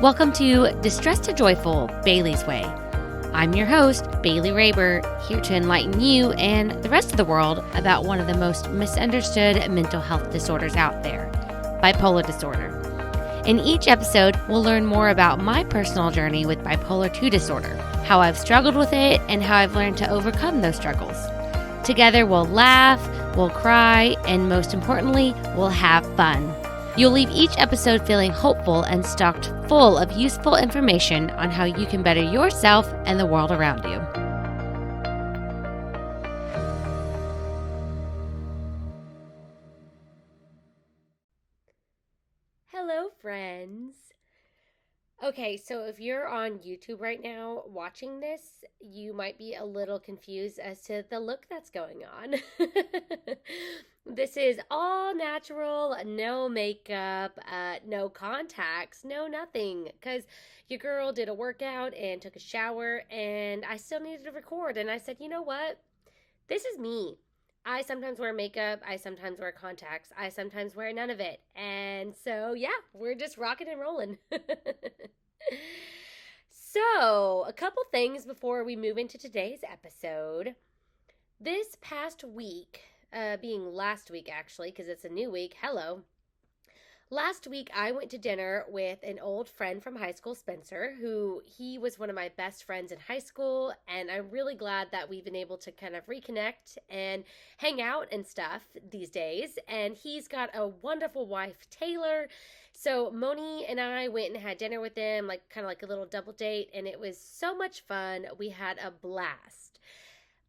Welcome to Distress to Joyful, Bailey's Way. I'm your host, Bailey Raber, here to enlighten you and the rest of the world about one of the most misunderstood mental health disorders out there, bipolar disorder. In each episode, we'll learn more about my personal journey with bipolar 2 disorder, how I've struggled with it, and how I've learned to overcome those struggles. Together, we'll laugh, we'll cry, and most importantly, we'll have fun. You'll leave each episode feeling hopeful and stocked full of useful information on how you can better yourself and the world around you. Hello, friends. Okay, so if you're on YouTube right now watching this, you might be a little confused as to the look that's going on. This is all natural, no makeup, no contacts, no nothing, because your girl did a workout and took a shower, and I still needed to record, and I said, you know what? This is me. I sometimes wear makeup, I sometimes wear contacts, I sometimes wear none of it, and so, yeah, we're just rocking and rolling. So, a couple things before we move into today's episode. This past week, being last week actually, because it's a new week, hello. Last week, I went to dinner with an old friend from high school, Spencer, who he was one of my best friends in high school, and I'm really glad that we've been able to kind of reconnect and hang out and stuff these days. And he's got a wonderful wife, Taylor. So Moni and I went and had dinner with them, like kind of like a little double date, and it was so much fun. We had a blast.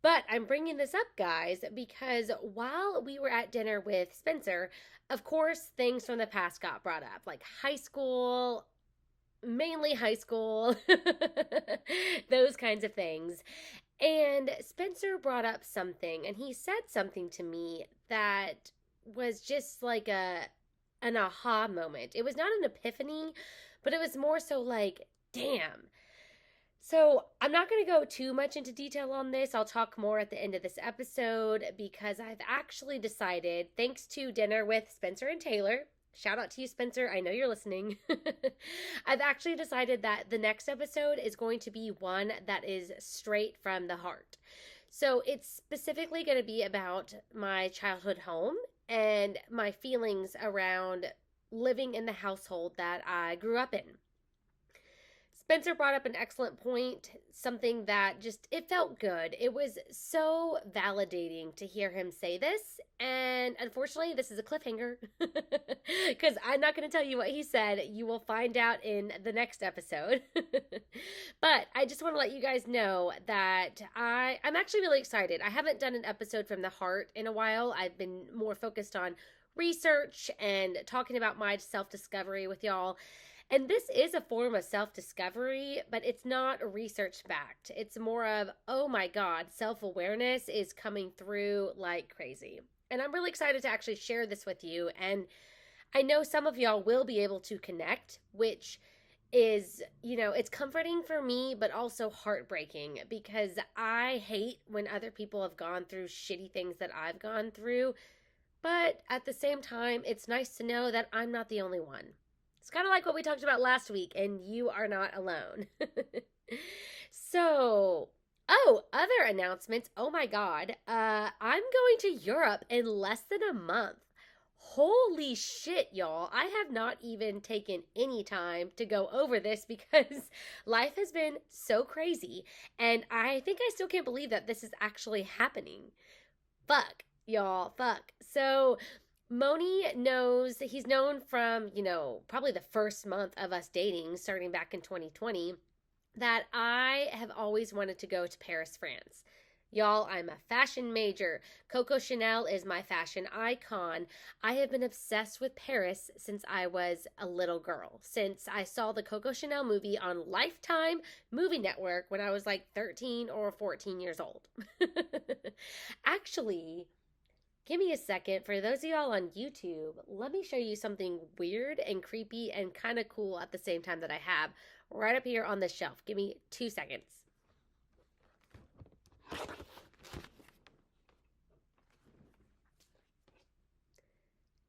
But I'm bringing this up, guys, because while we were at dinner with Spencer, of course, things from the past got brought up, like high school, mainly high school, those kinds of things. And Spencer brought up something, and he said something to me that was just like an aha moment. It was not an epiphany, but it was more so like, damn. So, I'm not going to go too much into detail on this. I'll talk more at the end of this episode because I've actually decided, thanks to dinner with Spencer and Taylor, shout out to you, Spencer, I know you're listening. I've actually decided that the next episode is going to be one that is straight from the heart. So, it's specifically going to be about my childhood home and my feelings around living in the household that I grew up in. Spencer brought up an excellent point, something that just, it felt good. It was so validating to hear him say this, and unfortunately, this is a cliffhanger, because I'm not going to tell you what he said. You will find out in the next episode. But I just want to let you guys know that I'm actually really excited. I haven't done an episode from the heart in a while. I've been more focused on research and talking about my self-discovery with y'all. And this is a form of self-discovery, but it's not research-backed. It's more of, oh my God, self-awareness is coming through like crazy. And I'm really excited to actually share this with you. And I know some of y'all will be able to connect, which is, it's comforting for me, but also heartbreaking because I hate when other people have gone through shitty things that I've gone through. But at the same time, it's nice to know that I'm not the only one. It's kind of like what we talked about last week, and you are not alone. So, other announcements. Oh my God. I'm going to Europe in less than a month. Holy shit, y'all. I have not even taken any time to go over this because life has been so crazy. And I think I still can't believe that this is actually happening. Fuck, y'all. Fuck. So, Moni knows that he's known from, probably the first month of us dating, starting back in 2020, that I have always wanted to go to Paris, France. Y'all, I'm a fashion major. Coco Chanel is my fashion icon. I have been obsessed with Paris since I was a little girl, since I saw the Coco Chanel movie on Lifetime Movie Network when I was like 13 or 14 years old. Actually, give me a second. For those of y'all on YouTube, let me show you something weird and creepy and kind of cool at the same time that I have right up here on the shelf. Give me 2 seconds.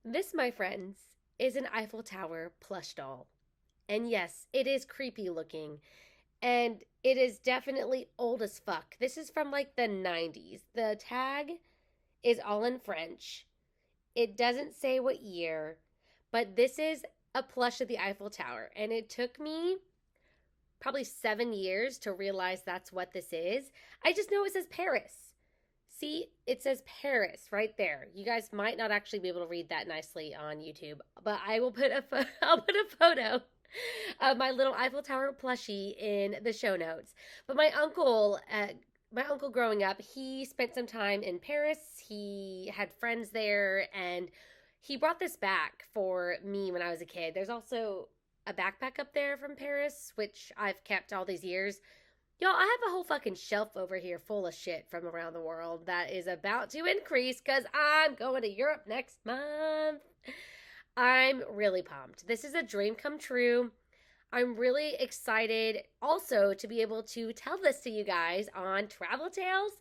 This, my friends, is an Eiffel Tower plush doll. And yes, it is creepy looking. And it is definitely old as fuck. This is from like the 90s. The tag is all in French. It doesn't say what year, but this is a plush of the Eiffel Tower. And it took me probably 7 years to realize that's what this is. I just know it says Paris. See, it says Paris right there. You guys might not actually be able to read that nicely on YouTube, but I will put I'll put a photo of my little Eiffel Tower plushie in the show notes. But my uncle growing up, he spent some time in Paris. He had friends there, and he brought this back for me when I was a kid. There's also a backpack up there from Paris, which I've kept all these years. Y'all, I have a whole fucking shelf over here full of shit from around the world that is about to increase because I'm going to Europe next month. I'm really pumped. This is a dream come true. I'm really excited also to be able to tell this to you guys on Travel Tales.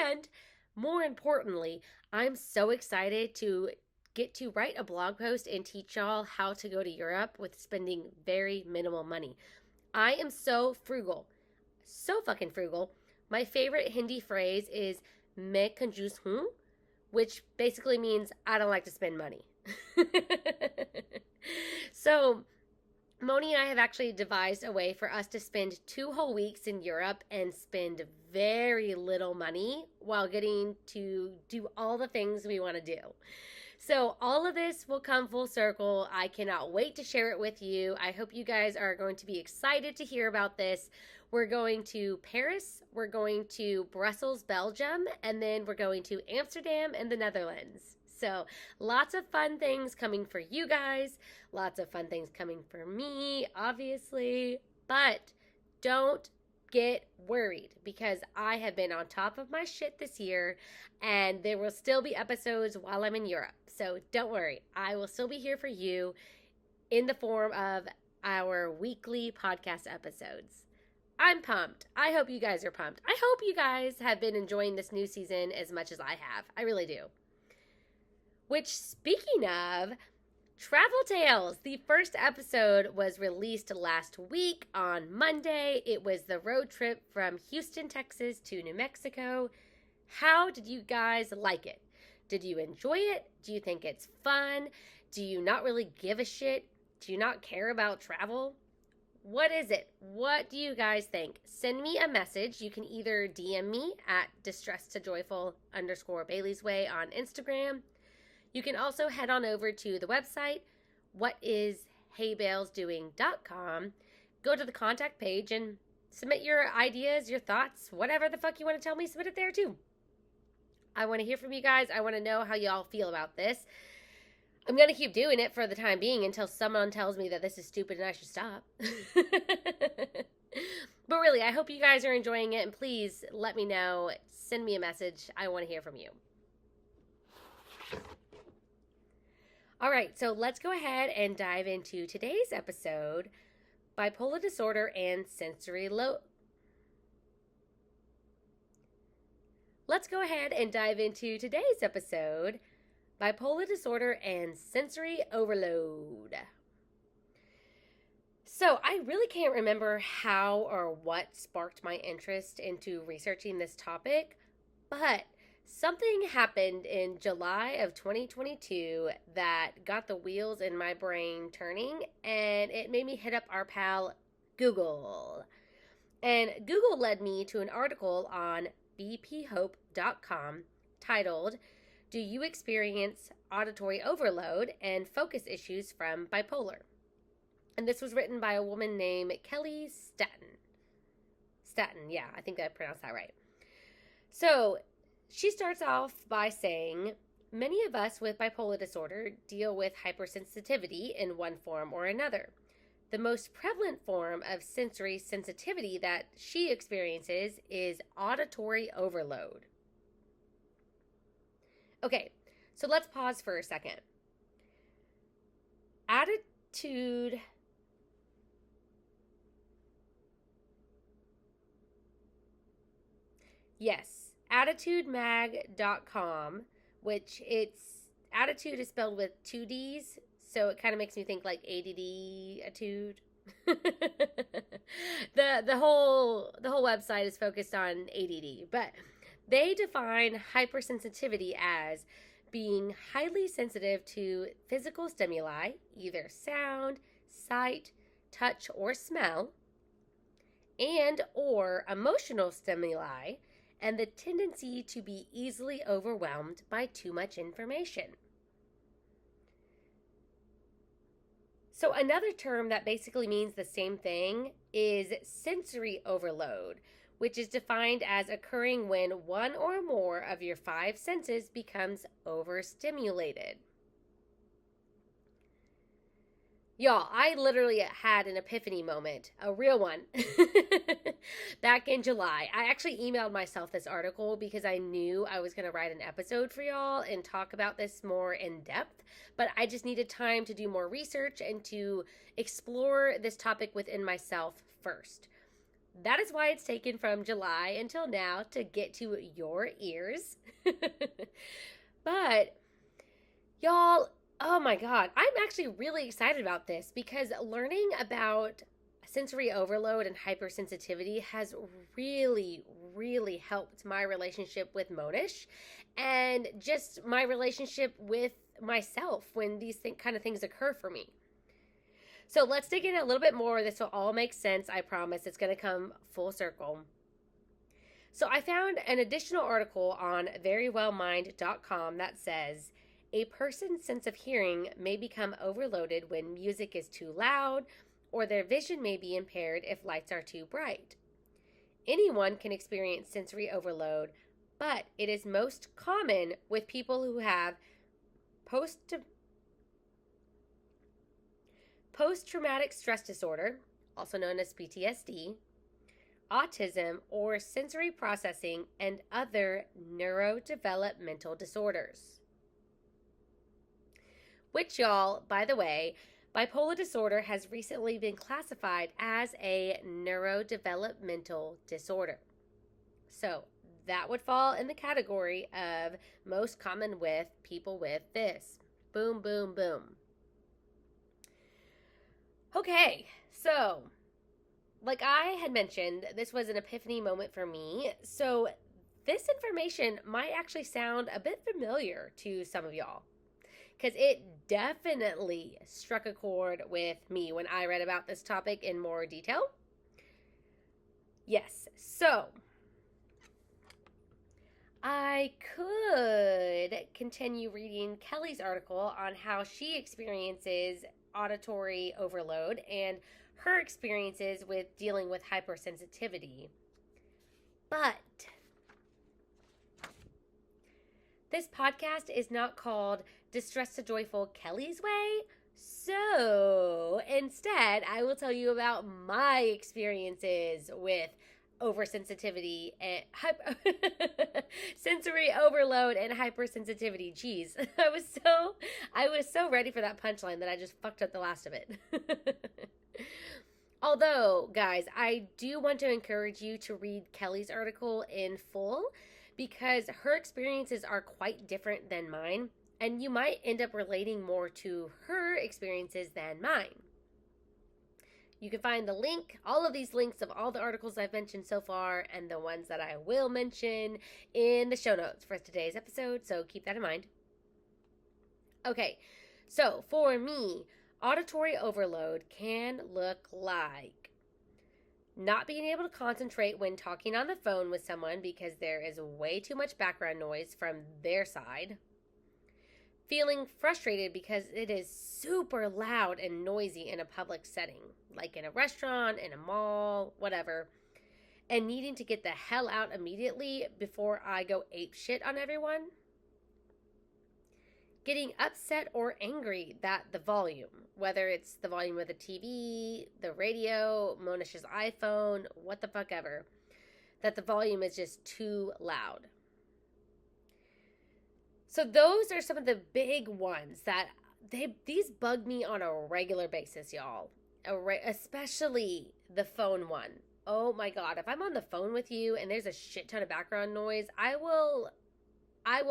And more importantly, I'm so excited to get to write a blog post and teach y'all how to go to Europe with spending very minimal money. I am so frugal. So fucking frugal. My favorite Hindi phrase is "मैं कंजूस हूँ," which basically means I don't like to spend money. So, Moni and I have actually devised a way for us to spend 2 whole weeks in Europe and spend very little money while getting to do all the things we want to do. So all of this will come full circle. I cannot wait to share it with you. I hope you guys are going to be excited to hear about this. We're going to Paris, we're going to Brussels, Belgium, and then we're going to Amsterdam and the Netherlands. So lots of fun things coming for you guys, lots of fun things coming for me, obviously, but don't get worried because I have been on top of my shit this year and there will still be episodes while I'm in Europe. So don't worry, I will still be here for you in the form of our weekly podcast episodes. I'm pumped. I hope you guys are pumped. I hope you guys have been enjoying this new season as much as I have. I really do. Which, speaking of, Travel Tales. The first episode was released last week on Monday. It was the road trip from Houston, Texas to New Mexico. How did you guys like it? Did you enjoy it? Do you think it's fun? Do you not really give a shit? Do you not care about travel? What is it? What do you guys think? Send me a message. You can either DM me at distressed_to_joyful_ Bailey's Way on Instagram. You can also head on over to the website, whatisheybales.com. Go to the contact page and submit your ideas, your thoughts, whatever the fuck you want to tell me, submit it there too. I want to hear from you guys. I want to know how y'all feel about this. I'm going to keep doing it for the time being until someone tells me that this is stupid and I should stop. But really, I hope you guys are enjoying it, and please let me know. Send me a message. I want to hear from you. All right, so let's go ahead and dive into today's episode, Bipolar Disorder and Sensory Let's go ahead and dive into today's episode, Bipolar Disorder and Sensory Overload. So I really can't remember how or what sparked my interest into researching this topic, but something happened in July of 2022 that got the wheels in my brain turning, and it made me hit up our pal Google. And Google led me to an article on bphope.com titled, "Do You Experience Auditory Overload and Focus Issues from Bipolar?" And this was written by a woman named Kelly Staton. Staton, yeah, I think I pronounced that right. So she starts off by saying, many of us with bipolar disorder deal with hypersensitivity in one form or another. The most prevalent form of sensory sensitivity that she experiences is auditory overload. Okay, so let's pause for a second. Attitude. Yes, attitudemag.com, which attitude is spelled with two D's, so it kind of makes me think like ADD, attitude. The whole website is focused on ADD, but they define hypersensitivity as being highly sensitive to physical stimuli, either sound, sight, touch, or smell, and or emotional stimuli, and the tendency to be easily overwhelmed by too much information. So another term that basically means the same thing is sensory overload, which is defined as occurring when one or more of your five senses becomes overstimulated. Y'all, I literally had an epiphany moment, a real one, back in July. I actually emailed myself this article because I knew I was going to write an episode for y'all and talk about this more in depth, but I just needed time to do more research and to explore this topic within myself first. That is why it's taken from July until now to get to your ears. But, y'all, oh my God, I'm actually really excited about this because learning about sensory overload and hypersensitivity has really, really helped my relationship with Monish and just my relationship with myself when these kind of things occur for me. So let's dig in a little bit more. This will all make sense. I promise it's going to come full circle. So I found an additional article on verywellmind.com that says, a person's sense of hearing may become overloaded when music is too loud, or their vision may be impaired if lights are too bright. Anyone can experience sensory overload, but it is most common with people who have post-traumatic stress disorder, also known as PTSD, autism, or sensory processing, and other neurodevelopmental disorders. Which, y'all, by the way, bipolar disorder has recently been classified as a neurodevelopmental disorder. So that would fall in the category of most common with people with this. Boom, boom, boom. Okay, so like I had mentioned, this was an epiphany moment for me. So this information might actually sound a bit familiar to some of y'all, because it definitely struck a chord with me when I read about this topic in more detail. Yes, so I could continue reading Kelly's article on how she experiences auditory overload and her experiences with dealing with hypersensitivity. But this podcast is not called Distress to Joyful Kelly's Way. So instead, I will tell you about my experiences with oversensitivity and sensory overload and hypersensitivity. Jeez, I was so ready for that punchline that I just fucked up the last of it. Although, guys, I do want to encourage you to read Kelly's article in full because her experiences are quite different than mine, and you might end up relating more to her experiences than mine. You can find the link, all of these links of all the articles I've mentioned so far and the ones that I will mention in the show notes for today's episode, so keep that in mind. Okay, so for me, auditory overload can look like not being able to concentrate when talking on the phone with someone because there is way too much background noise from their side. Feeling frustrated because it is super loud and noisy in a public setting, like in a restaurant, in a mall, whatever, and needing to get the hell out immediately before I go ape shit on everyone. Getting upset or angry that the volume, whether it's the volume of the TV, the radio, Monish's iPhone, what the fuck ever, that the volume is just too loud. So those are some of the big ones that these bug me on a regular basis, y'all. Especially the phone one. Oh my God, if I'm on the phone with you and there's a shit ton of background noise, I will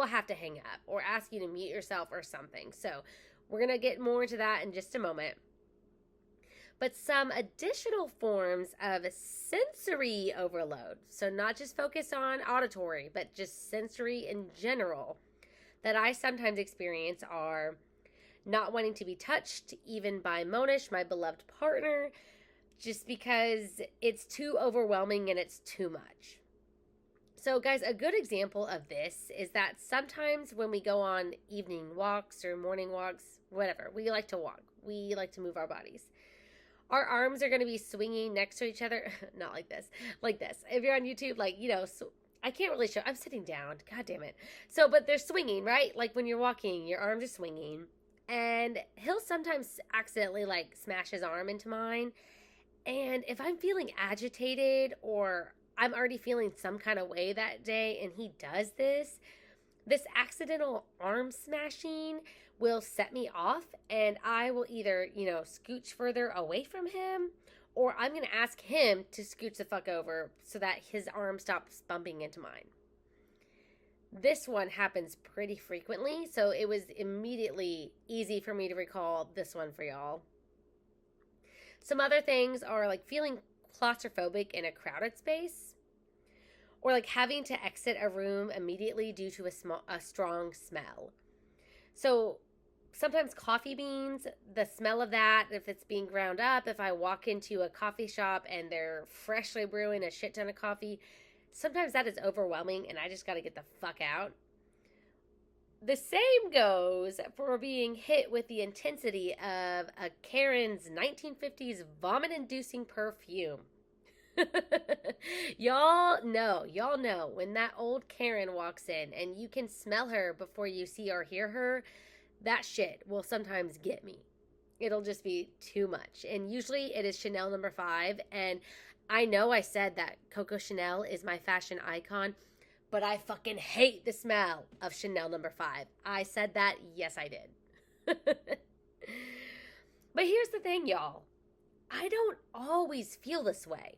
have to hang up or ask you to mute yourself or something. So we're going to get more into that in just a moment. but some additional forms of sensory overload. So, not just focus on auditory, but just sensory in general that I sometimes experience are not wanting to be touched, even by Monish, my beloved partner, just because it's too overwhelming and it's too much. So, guys, a good example of this is that sometimes when we go on evening walks or morning walks, whatever, we like to walk. We like to move our bodies. Our arms are going to be swinging next to each other. Not like this. Like this. If you're on YouTube, like, so I can't really show. I'm sitting down. God damn it. So, but they're swinging, right? Like when you're walking, your arms are swinging. And he'll sometimes accidentally, like, smash his arm into mine. And if I'm feeling agitated or I'm already feeling some kind of way that day and he does this accidental arm smashing will set me off, and I will either, scooch further away from him, or I'm going to ask him to scooch the fuck over so that his arm stops bumping into mine. This one happens pretty frequently, so it was immediately easy for me to recall this one for y'all. Some other things are like feeling claustrophobic in a crowded space, or like having to exit a room immediately due to a strong smell. So sometimes coffee beans, the smell of that, if it's being ground up, if I walk into a coffee shop and they're freshly brewing a shit ton of coffee, sometimes that is overwhelming and I just got to get the fuck out. The same goes for being hit with the intensity of a Karen's 1950s vomit-inducing perfume. Y'all know when that old Karen walks in and you can smell her before you see or hear her, that shit will sometimes get me. It'll just be too much. And usually it is Chanel No. 5. And I know I said that Coco Chanel is my fashion icon, but I fucking hate the smell of Chanel No. 5. I said that. Yes, I did. But here's the thing, y'all. I don't always feel this way.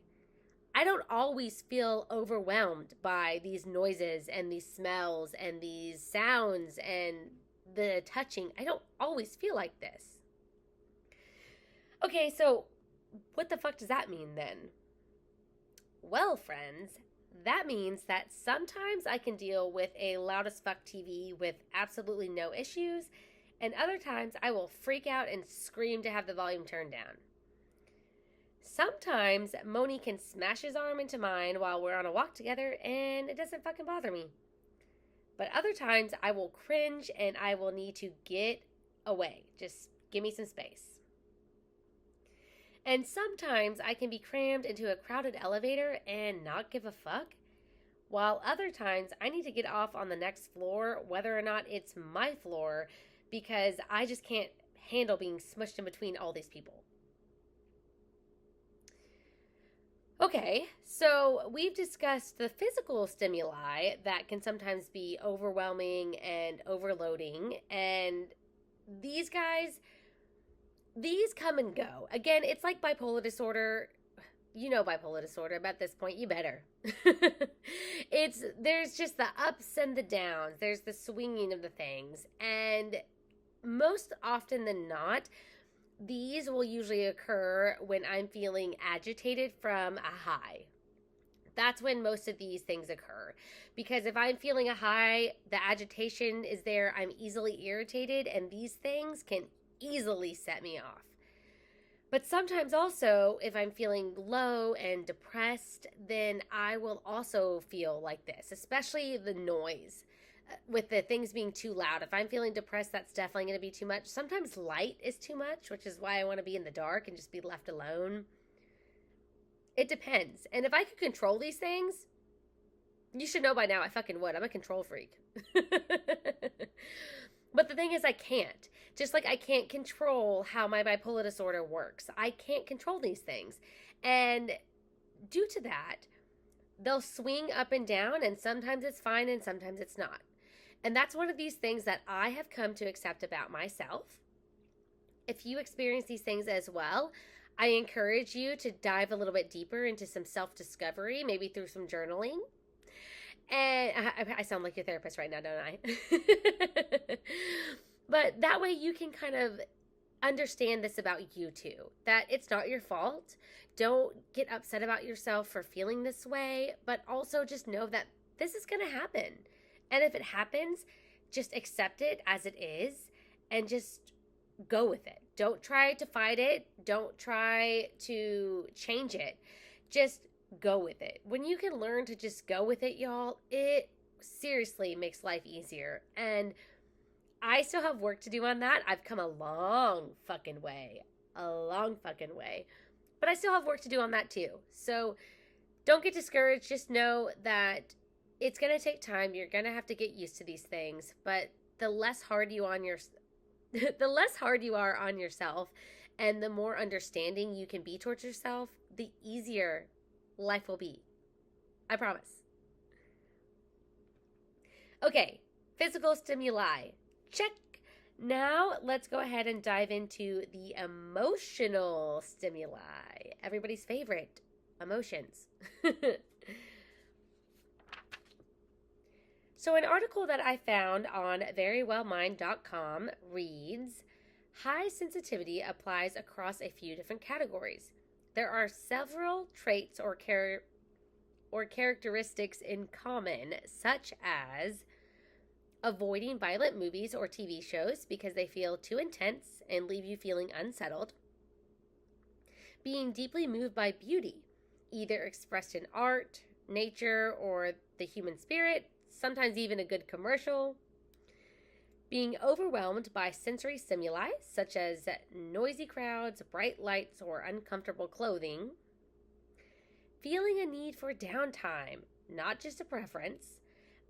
I don't always feel overwhelmed by these noises and these smells and these sounds and the touching. I don't always feel like this. Okay, so what the fuck does that mean then? Well, friends, that means that sometimes I can deal with a loud as fuck TV with absolutely no issues, and other times I will freak out and scream to have the volume turned down. Sometimes Moni can smash his arm into mine while we're on a walk together and it doesn't fucking bother me. But other times I will cringe and I will need to get away. Just give me some space. And sometimes I can be crammed into a crowded elevator and not give a fuck, while other times I need to get off on the next floor, whether or not it's my floor, because I just can't handle being smushed in between all these people. Okay, so we've discussed the physical stimuli that can sometimes be overwhelming and overloading, and these guys, these come and go. Again, it's like bipolar disorder. You know bipolar disorder, but at this point, you better. There's just the ups and the downs. There's the swinging of the things, and most often than not, these will usually occur when I'm feeling agitated from a high. That's when most of these things occur. Because if I'm feeling a high, the agitation is there, I'm easily irritated, and these things can easily set me off. But sometimes also, if I'm feeling low and depressed, then I will also feel like this, especially the noise. With the things being too loud. If I'm feeling depressed, that's definitely going to be too much. Sometimes light is too much, which is why I want to be in the dark and just be left alone. It depends. And if I could control these things, you should know by now I fucking would. I'm a control freak. But the thing is, I can't. Just like I can't control how my bipolar disorder works. I can't control these things. And due to that, they'll swing up and down, and sometimes it's fine and sometimes it's not. And that's one of these things that I have come to accept about myself. If you experience these things as well, I encourage you to dive a little bit deeper into some self-discovery, maybe through some journaling. And I sound like your therapist right now, don't I? But that way you can kind of understand this about you too, that it's not your fault. Don't get upset about yourself for feeling this way, but also just know that this is going to happen. And if it happens, just accept it as it is and just go with it. Don't try to fight it. Don't try to change it. Just go with it. When you can learn to just go with it, y'all, it seriously makes life easier. And I still have work to do on that. I've come a long fucking way. A long fucking way. But I still have work to do on that too. So don't get discouraged. Just know that it's going to take time. You're going to have to get used to these things. But the less hard you are on yourself and the more understanding you can be towards yourself, the easier life will be. I promise. Okay, physical stimuli. Check. Now let's go ahead and dive into the emotional stimuli. Everybody's favorite, emotions. So an article that I found on verywellmind.com reads, high sensitivity applies across a few different categories. There are several traits or characteristics in common, such as avoiding violent movies or TV shows because they feel too intense and leave you feeling unsettled. Being deeply moved by beauty, either expressed in art, nature, or the human spirit, sometimes even a good commercial. Being overwhelmed by sensory stimuli, such as noisy crowds, bright lights, or uncomfortable clothing. Feeling a need for downtime, not just a preference,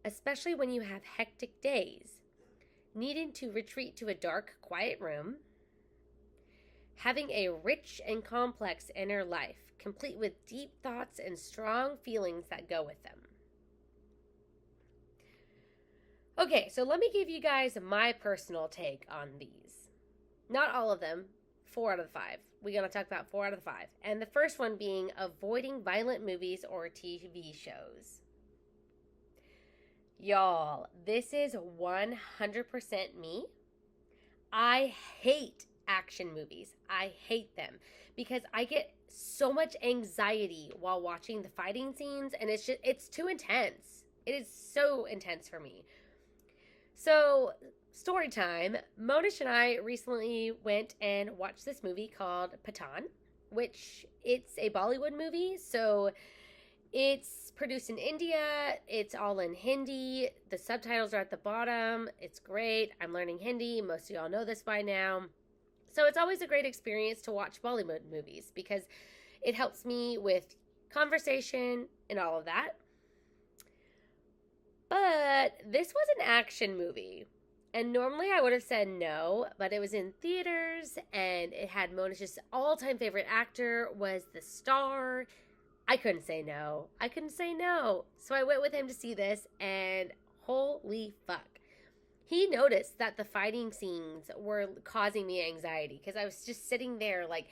especially when you have hectic days. Needing to retreat to a dark, quiet room. Having a rich and complex inner life, complete with deep thoughts and strong feelings that go with them. Okay, so let me give you guys my personal take on these. Not all of them, 4 out of the 5. We're going to talk about 4 out of the 5. And the first one being avoiding violent movies or TV shows. Y'all, this is 100% me. I hate action movies. I hate them because I get so much anxiety while watching the fighting scenes, and it's too intense. It is so intense for me. So, story time. Monish and I recently went and watched this movie called Pathan, which it's a Bollywood movie. So, it's produced in India. It's all in Hindi. The subtitles are at the bottom. It's great. I'm learning Hindi. Most of y'all know this by now. So, it's always a great experience to watch Bollywood movies because it helps me with conversation and all of that. But this was an action movie. And normally I would have said no, but it was in theaters and it had Monish's all-time favorite actor was the star. I couldn't say no. So I went with him to see this and holy fuck. He noticed that the fighting scenes were causing me anxiety because I was just sitting there like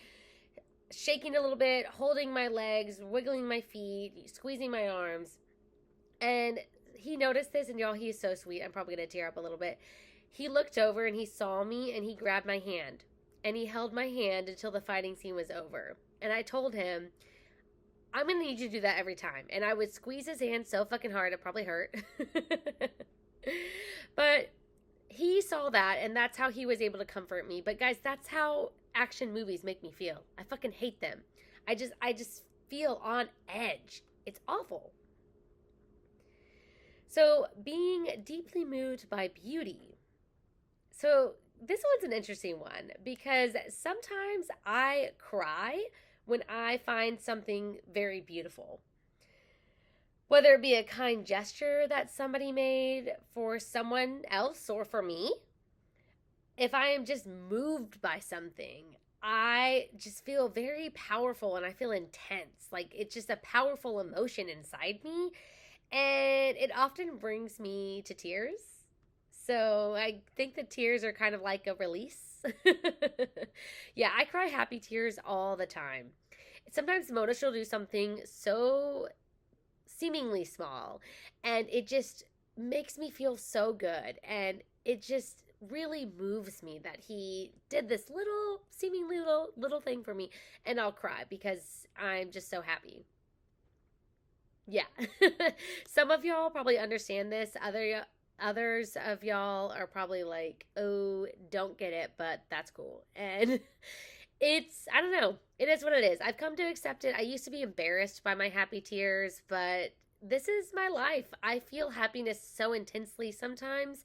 shaking a little bit, holding my legs, wiggling my feet, squeezing my arms. And he noticed this, and y'all, he is so sweet. I'm probably going to tear up a little bit. He looked over, and he saw me, and he grabbed my hand. And he held my hand until the fighting scene was over. And I told him, I'm going to need you to do that every time. And I would squeeze his hand so fucking hard, it probably hurt. But he saw that, and that's how he was able to comfort me. But guys, that's how action movies make me feel. I fucking hate them. I just feel on edge. It's awful. So, being deeply moved by beauty. So, this one's an interesting one because sometimes I cry when I find something very beautiful. Whether it be a kind gesture that somebody made for someone else or for me. If I am just moved by something, I just feel very powerful and I feel intense. Like it's just a powerful emotion inside me. And it often brings me to tears. So I think the tears are kind of like a release. Yeah, I cry happy tears all the time. Sometimes Monish will do something so seemingly small, and it just makes me feel so good. And it just really moves me that he did this seemingly little thing for me, and I'll cry because I'm just so happy. Yeah. Some of y'all probably understand this. Others of y'all are probably like, "Oh, don't get it," but that's cool. And I don't know. It is what it is. I've come to accept it. I used to be embarrassed by my happy tears, but this is my life. I feel happiness so intensely sometimes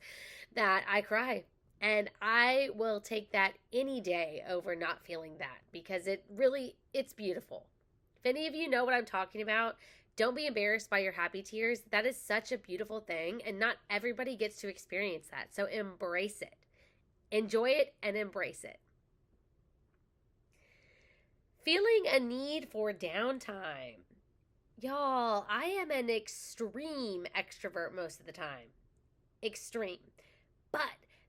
that I cry. And I will take that any day over not feeling that because it's beautiful. If any of you know what I'm talking about, don't be embarrassed by your happy tears. That is such a beautiful thing, and not everybody gets to experience that. So embrace it. Enjoy it and embrace it. Feeling a need for downtime. Y'all, I am an extreme extrovert most of the time. Extreme. But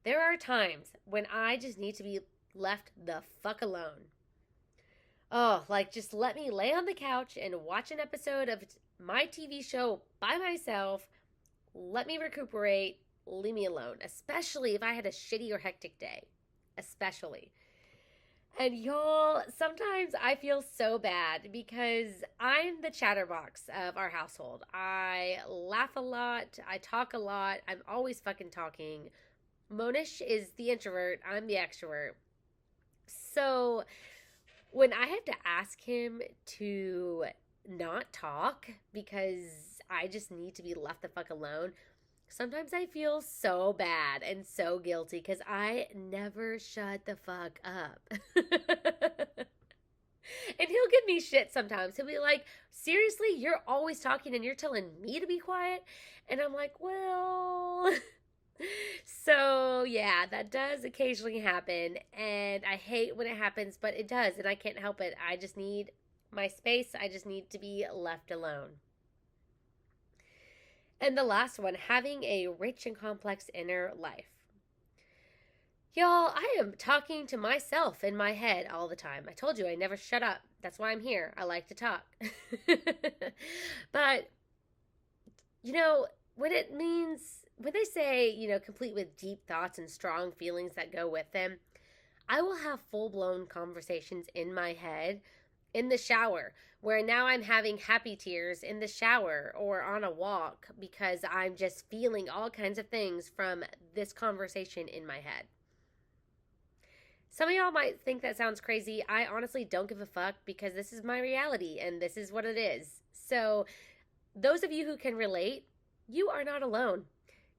there are times when I just need to be left the fuck alone. Oh, like just let me lay on the couch and watch an episode of my TV show by myself. Let me recuperate. Leave me alone, especially if I had a shitty or hectic day. Especially. And y'all, sometimes I feel so bad because I'm the chatterbox of our household. I laugh a lot. I talk a lot. I'm always fucking talking. Monish is the introvert. I'm the extrovert. So when I have to ask him to not talk because I just need to be left the fuck alone, sometimes I feel so bad and so guilty because I never shut the fuck up. And he'll give me shit sometimes. He'll be like, seriously, you're always talking and you're telling me to be quiet? And I'm like, well... So, yeah, that does occasionally happen. And I hate when it happens, but it does. And I can't help it. I just need my space. I just need to be left alone. And the last one, having a rich and complex inner life. Y'all, I am talking to myself in my head all the time. I told you I never shut up. That's why I'm here. I like to talk. But, when they say, complete with deep thoughts and strong feelings that go with them, I will have full-blown conversations in my head in the shower, where now I'm having happy tears in the shower or on a walk because I'm just feeling all kinds of things from this conversation in my head. Some of y'all might think that sounds crazy. I honestly don't give a fuck because this is my reality and this is what it is. So those of you who can relate, you are not alone.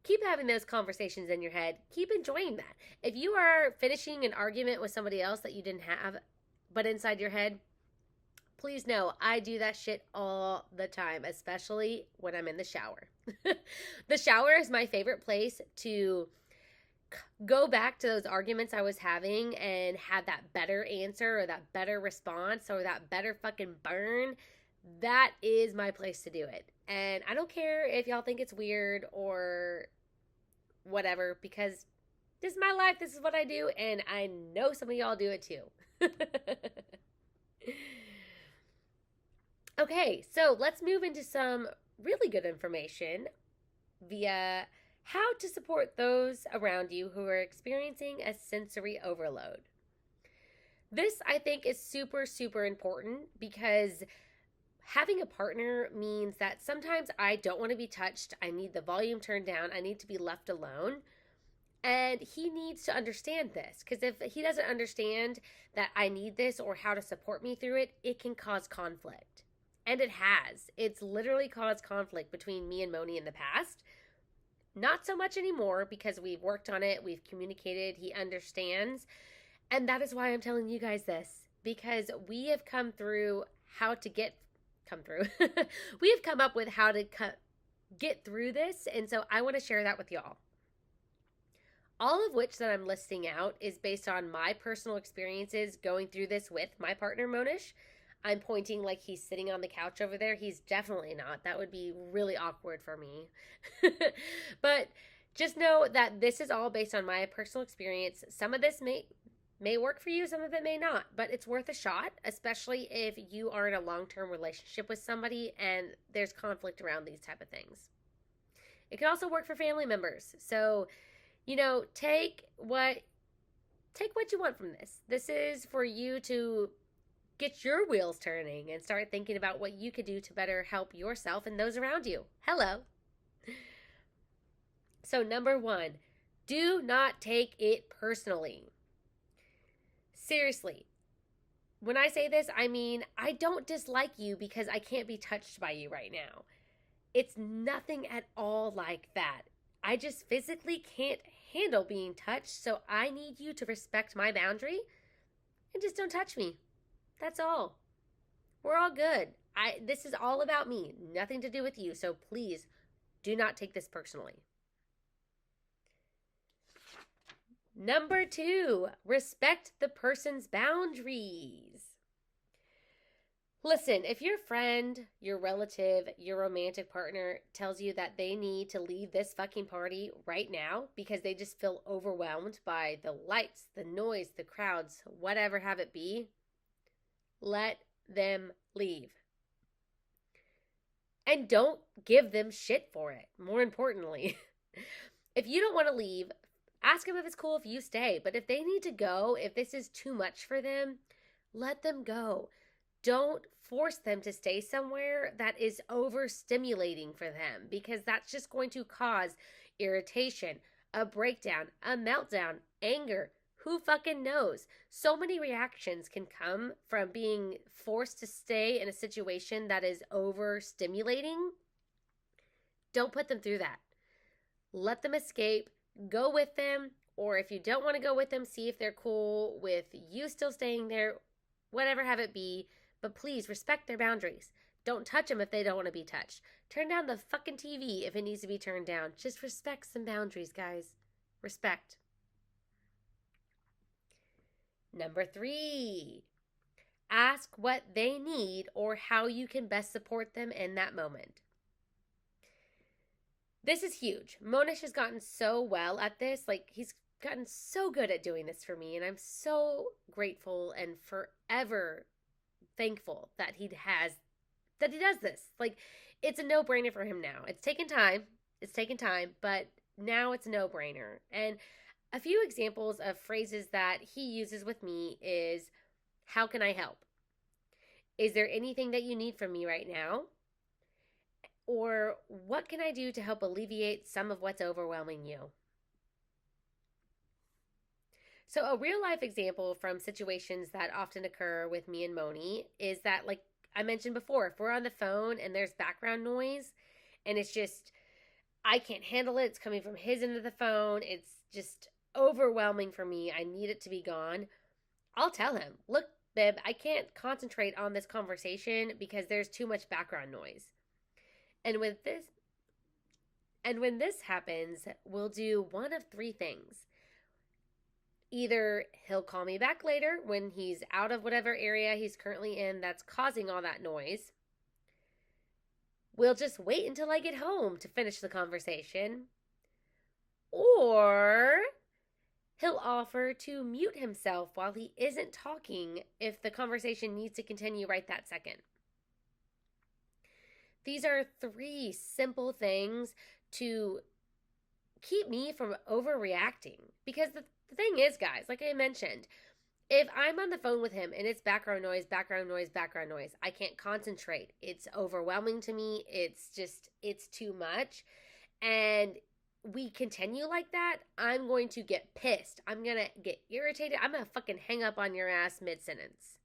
Keep having those conversations in your head. Keep enjoying that. If you are finishing an argument with somebody else that you didn't have, but inside your head, please know I do that shit all the time, especially when I'm in the shower. The shower is my favorite place to go back to those arguments I was having and have that better answer or that better response or that better fucking burn. That is my place to do it. And I don't care if y'all think it's weird or whatever, because this is my life. This is what I do. And I know some of y'all do it too. Okay, so let's move into some really good information via how to support those around you who are experiencing a sensory overload. This, I think, is super, super important because having a partner means that sometimes I don't want to be touched. I need the volume turned down. I need to be left alone. And he needs to understand this, because if he doesn't understand that I need this or how to support me through it, it can cause conflict. And it has. It's literally caused conflict between me and Moni in the past. Not so much anymore because we've worked on it. We've communicated. He understands. And that is why I'm telling you guys this, because we have come through how to come through. We have come up with how to get through this. And so I want to share that with y'all. All of which that I'm listing out is based on my personal experiences going through this with my partner, Monish. I'm pointing like he's sitting on the couch over there. He's definitely not. That would be really awkward for me. But just know that this is all based on my personal experience. Some of this may work for you, some of it may not, but it's worth a shot, especially if you are in a long-term relationship with somebody and there's conflict around these type of things. It can also work for family members. So Take what you want from this. This is for you to get your wheels turning and start thinking about what you could do to better help yourself and those around you. Hello. So, number one, do not take it personally. Seriously, when I say this, I mean, I don't dislike you because I can't be touched by you right now. It's nothing at all like that. I just physically can't handle being touched, so I need you to respect my boundary and just don't touch me. That's all. We're all good. This is all about me, nothing to do with you. So please do not take this personally. Number two, respect the person's boundaries. Listen, if your friend, your relative, your romantic partner tells you that they need to leave this fucking party right now because they just feel overwhelmed by the lights, the noise, the crowds, whatever have it be, let them leave. And don't give them shit for it, more importantly. If you don't want to leave, ask them if it's cool if you stay. But if they need to go, if this is too much for them, let them go. Don't force them to stay somewhere that is overstimulating for them, because that's just going to cause irritation, a breakdown, a meltdown, anger. Who fucking knows? So many reactions can come from being forced to stay in a situation that is overstimulating. Don't put them through that. Let them escape. Go with them. Or if you don't want to go with them, see if they're cool with you still staying there. Whatever have it be. But please respect their boundaries. Don't touch them if they don't want to be touched. Turn down the fucking TV if it needs to be turned down. Just respect some boundaries, guys. Respect. Number three, ask what they need or how you can best support them in that moment. This is huge. Monish has gotten so well at this. He's gotten so good at doing this for me, and I'm so grateful and forever thankful that he does this. It's a no-brainer for him now. It's taken time, but now it's a no-brainer. And a few examples of phrases that he uses with me is, how can I help? Is there anything that you need from me right now? Or what can I do to help alleviate some of what's overwhelming you? So a real life example from situations that often occur with me and Moni is that, like I mentioned before, if we're on the phone and there's background noise and it's just, I can't handle it. It's coming from his end of the phone. It's just overwhelming for me. I need it to be gone. I'll tell him, look, babe, I can't concentrate on this conversation because there's too much background noise. And when this happens, we'll do one of three things. Either he'll call me back later when he's out of whatever area he's currently in that's causing all that noise. We'll just wait until I get home to finish the conversation. Or he'll offer to mute himself while he isn't talking if the conversation needs to continue right that second. These are three simple things to keep me from overreacting. Because the thing is, guys, like I mentioned, if I'm on the phone with him and it's background noise, I can't concentrate. It's overwhelming to me. It's too much. And we continue like that, I'm going to get pissed. I'm going to get irritated. I'm going to fucking hang up on your ass mid-sentence.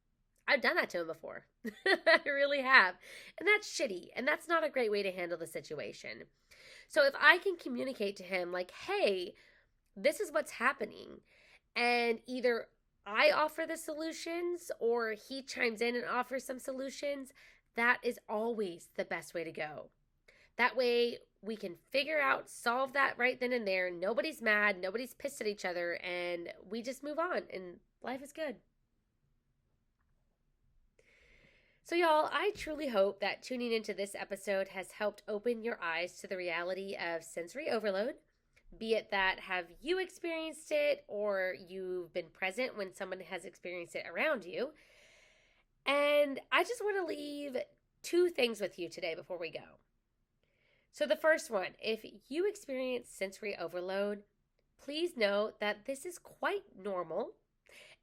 I've done that to him before. I really have. And that's shitty. And that's not a great way to handle the situation. So if I can communicate to him like, hey, this is what's happening, and either I offer the solutions or he chimes in and offers some solutions, that is always the best way to go. That way we can solve that right then and there. Nobody's mad, nobody's pissed at each other, and we just move on and life is good. So y'all, I truly hope that tuning into this episode has helped open your eyes to the reality of sensory overload. Be it that have you experienced it or you've been present when someone has experienced it around you. And I just want to leave two things with you today before we go. So the first one, if you experience sensory overload, please note that this is quite normal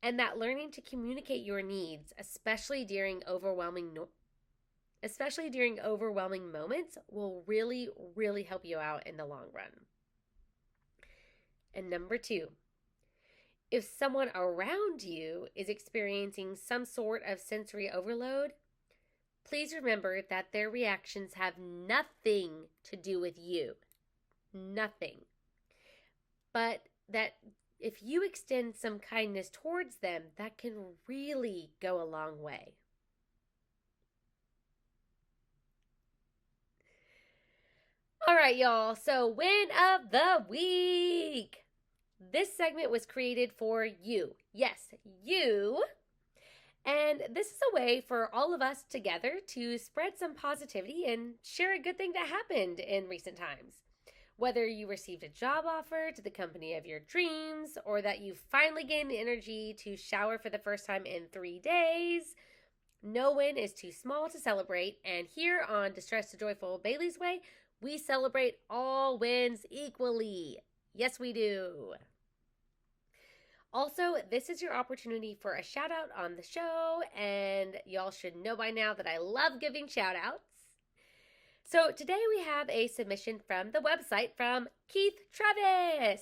and that learning to communicate your needs, especially during overwhelming moments, will really, really help you out in the long run. And number 2, if someone around you is experiencing some sort of sensory overload, please remember that their reactions have nothing to do with you. Nothing. But that if you extend some kindness towards them, that can really go a long way. All right, y'all. So, win of the week. This segment was created for you. Yes, you. And this is a way for all of us together to spread some positivity and share a good thing that happened in recent times. Whether you received a job offer to the company of your dreams, or that you finally gained the energy to shower for the first time in 3 days, no win is too small to celebrate. And here on Distress to Joyful Bailey's Way, we celebrate all wins equally. Yes, we do. Also, this is your opportunity for a shout out on the show, and y'all should know by now that I love giving shout outs. So today we have a submission from the website from Keith Travis.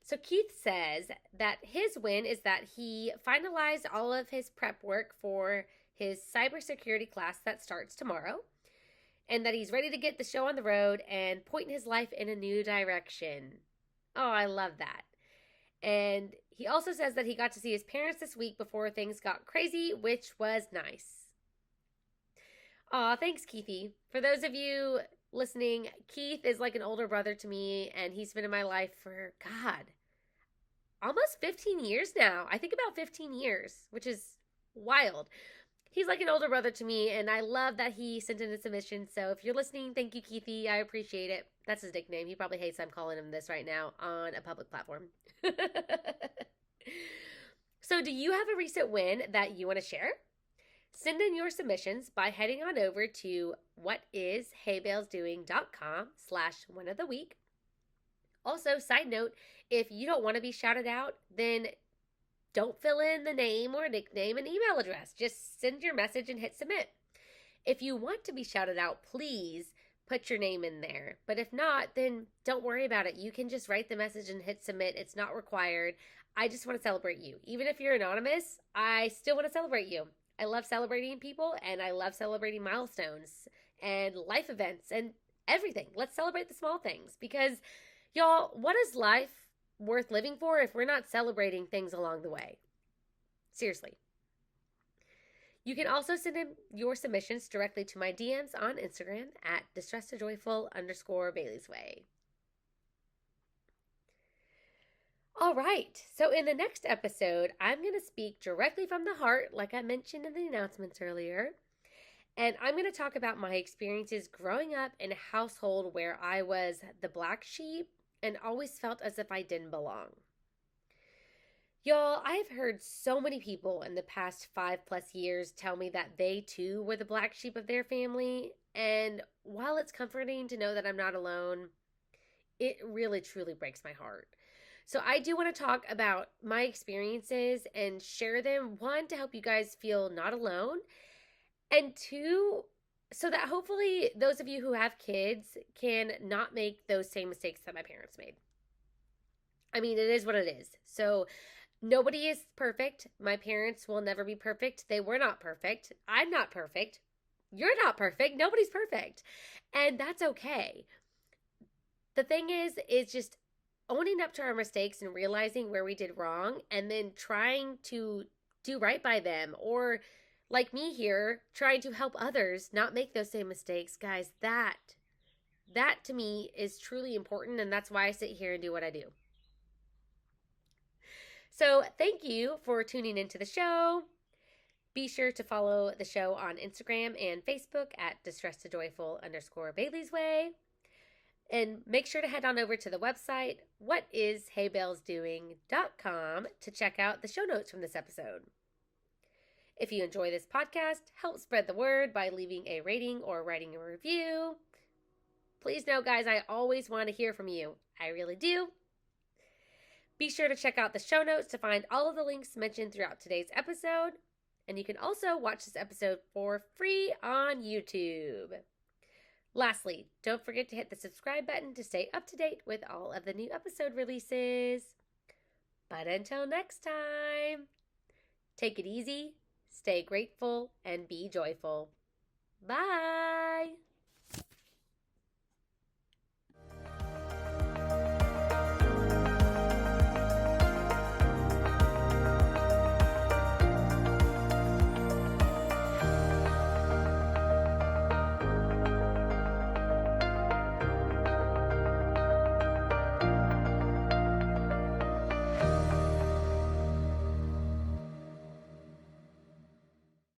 So Keith says that his win is that he finalized all of his prep work for his cybersecurity class that starts tomorrow, and that he's ready to get the show on the road and point his life in a new direction. Oh, I love that. And he also says that he got to see his parents this week before things got crazy, which was nice. Aw, thanks, Keithy. For those of you listening, Keith is like an older brother to me, and he's been in my life for, God, almost 15 years now. I think about 15 years, which is wild. He's like an older brother to me, and I love that he sent in a submission. So if you're listening, thank you, Keithy. I appreciate it. That's his nickname. He probably hates I'm calling him this right now on a public platform. So do you have a recent win that you want to share? Send in your submissions by heading on over to whatisheybales.com/win-of-the-week. Also, side note, if you don't want to be shouted out, then don't fill in the name or nickname and email address. Just send your message and hit submit. If you want to be shouted out, please put your name in there. But if not, then don't worry about it. You can just write the message and hit submit. It's not required. I just want to celebrate you. Even if you're anonymous, I still want to celebrate you. I love celebrating people, and I love celebrating milestones and life events and everything. Let's celebrate the small things, because, y'all, what is life worth living for if we're not celebrating things along the way? Seriously. You can also send in your submissions directly to my DMs on Instagram at DistressedJoyful_Bailey'sWay. All right, so in the next episode, I'm going to speak directly from the heart, like I mentioned in the announcements earlier, and I'm going to talk about my experiences growing up in a household where I was the black sheep and always felt as if I didn't belong. Y'all, I've heard so many people in the past 5+ years tell me that they too were the black sheep of their family, and while it's comforting to know that I'm not alone, it really truly breaks my heart. So I do want to talk about my experiences and share them, one, to help you guys feel not alone, and two, so that hopefully those of you who have kids can not make those same mistakes that my parents made. I mean, it is what it is. So nobody is perfect. My parents will never be perfect. They were not perfect. I'm not perfect. You're not perfect. Nobody's perfect. And that's okay. The thing is just owning up to our mistakes and realizing where we did wrong, and then trying to do right by them, or like me here, trying to help others not make those same mistakes. Guys, that to me is truly important, and that's why I sit here and do what I do. So thank you for tuning into the show. Be sure to follow the show on Instagram and Facebook at DistressedJoyful_Bailey'sWay. And make sure to head on over to the website, whatisheybales.com, to check out the show notes from this episode. If you enjoy this podcast, help spread the word by leaving a rating or writing a review. Please know, guys, I always want to hear from you. I really do. Be sure to check out the show notes to find all of the links mentioned throughout today's episode. And you can also watch this episode for free on YouTube. Lastly, don't forget to hit the subscribe button to stay up to date with all of the new episode releases. But until next time, take it easy, stay grateful, and be joyful. Bye!